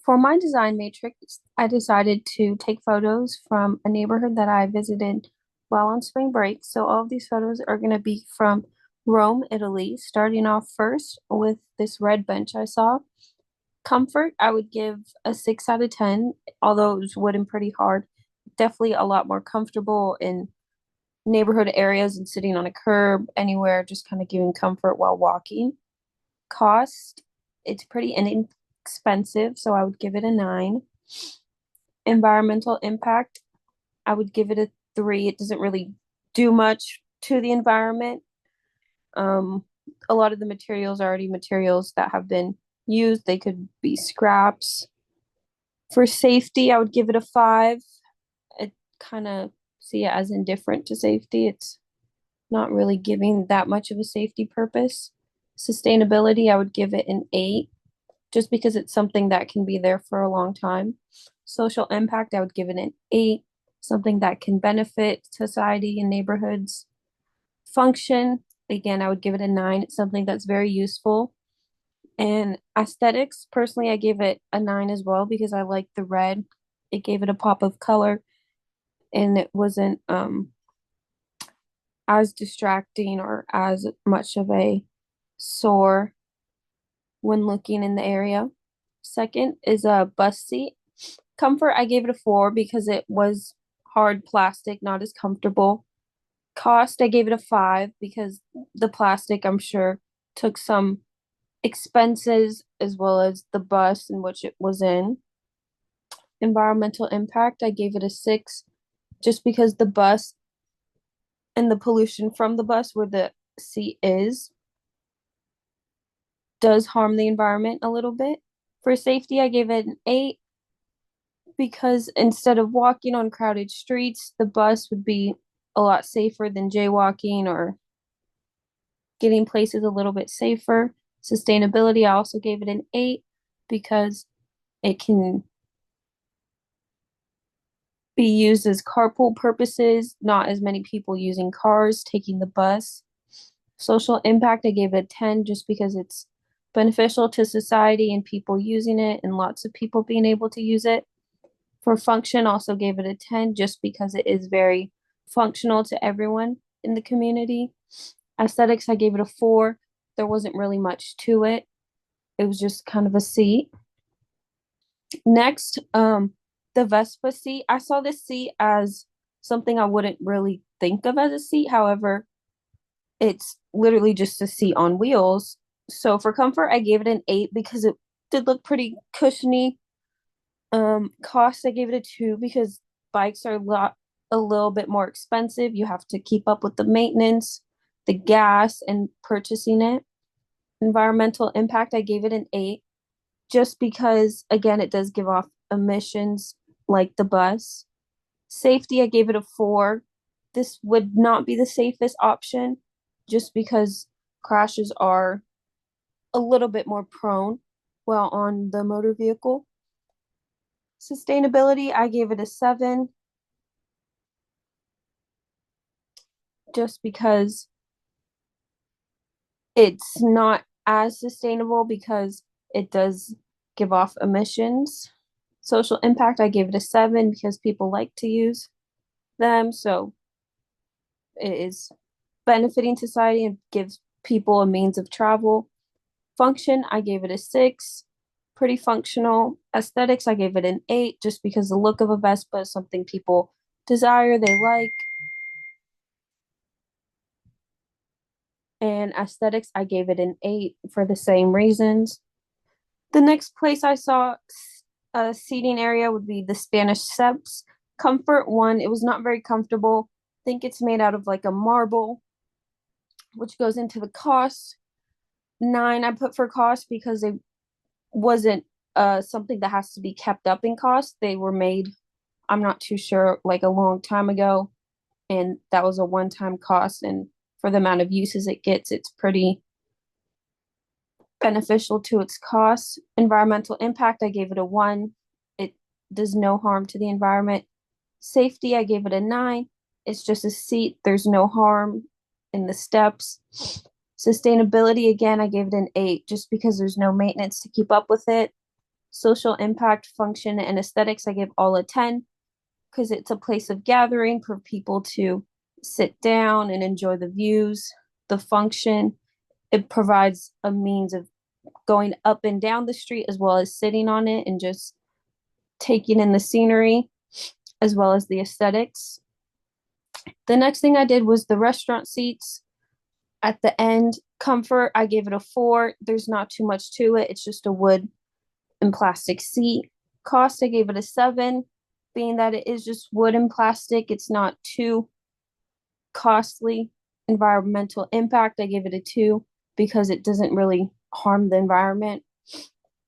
For my design matrix, I decided to take photos from a neighborhood that I visited while on spring break. So all of these photos are going to be from Rome, Italy, starting off first with this red bench I saw. Comfort, I would give a 6 out of 10, although it was wooden pretty hard. Definitely a lot more comfortable in neighborhood areas and sitting on a curb, anywhere, just kind of giving comfort while walking. Cost, it's pretty inexpensive, so I would give it a 9. Environmental impact, I would give it a 3. It doesn't really do much to the environment. Um, a lot of the materials are already materials that have been used. They could be scraps. For safety, I would give it a 5. I kind of see it as indifferent to safety. It's not really giving that much of a safety purpose. Sustainability, I would give it an 8, just because it's something that can be there for a long time. Social impact, I would give it an 8, something that can benefit society and neighborhoods. Function, again, I would give it a 9. It's something that's very useful. And aesthetics, personally, I gave it a 9 as well because I like the red. It gave it a pop of color and it wasn't as distracting or as much of a sore when looking in the area. Second is a bus seat. Comfort, I gave it a 4 because it was hard plastic, not as comfortable. Cost, I gave it a 5 because the plastic, I'm sure, took some expenses as well as the bus in which it was in. Environmental impact, I gave it a 6 just because the bus and the pollution from the bus where the seat is does harm the environment a little bit. For safety, I gave it an 8 because instead of walking on crowded streets, the bus would be a lot safer than jaywalking or getting places a little bit safer. Sustainability, I also gave it an 8 because it can be used as carpool purposes, not as many people using cars, taking the bus. Social impact, I gave it a 10 just because it's beneficial to society and people using it and lots of people being able to use it. For function, also gave it a 10 just because it is very functional to everyone in the community. Aesthetics, I gave it a 4. There wasn't really much to it. It was just kind of a seat. Next, the Vespa seat. I saw this seat as something I wouldn't really think of as a seat. However, it's literally just a seat on wheels. So for comfort, I gave it an 8 because it did look pretty cushiony. Cost, I gave it a 2 because bikes are a little bit more expensive. You have to keep up with the maintenance, the gas, and purchasing it. Environmental impact, I gave it an 8 just because, again, it does give off emissions like the bus. Safety, I gave it a 4. This would not be the safest option just because crashes are a little bit more prone while on the motor vehicle. Sustainability, I gave it a 7 just because it's not as sustainable because it does give off emissions. Social impact, I gave it a 7 because people like to use them. So it is benefiting society and gives people a means of travel. Function, I gave it a 6. Pretty functional. Aesthetics, I gave it an 8 just because the look of a Vespa is something people desire, they like. And aesthetics, I gave it an 8 for the same reasons. The next place I saw a seating area would be the Spanish Steps. Comfort, 1, it was not very comfortable. I think it's made out of like a marble, which goes into the cost. 9, I put for cost because it wasn't something that has to be kept up in cost. They were made, I'm not too sure, like a long time ago, and that was a one-time cost. And for the amount of uses it gets, it's pretty beneficial to its cost. Environmental impact, I gave it a 1. It does no harm to the environment. Safety, I gave it a 9. It's just a seat. There's no harm in the steps. Sustainability, again, I gave it an 8 just because there's no maintenance to keep up with it. Social impact, function, and aesthetics, I gave all a 10 because it's a place of gathering for people to sit down and enjoy the views. The function, it provides a means of going up and down the street as well as sitting on it and just taking in the scenery as well as the aesthetics. The next thing I did was the restaurant seats at the end. Comfort, I gave it a 4. There's not too much to it. It's just a wood and plastic seat. Cost, I gave it a 7, being that it is just wood and plastic. It's not too costly. Environmental impact, I gave it a 2 because it doesn't really harm the environment.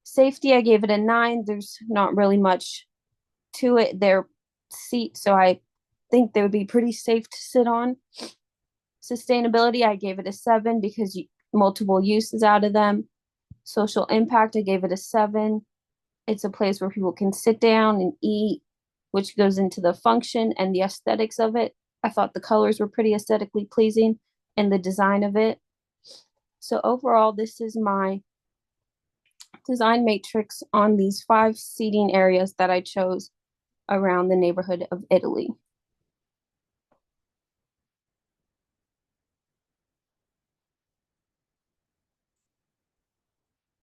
Safety, I gave it a 9. There's not really much to it. They're seats, so I think they would be pretty safe to sit on. Sustainability, I gave it a 7 because multiple uses out of them. Social impact, I gave it a 7. It's a place where people can sit down and eat, which goes into the function and the aesthetics of it. I thought the colors were pretty aesthetically pleasing and the design of it. So overall, this is my design matrix on these 5 seating areas that I chose around the neighborhood of Italy.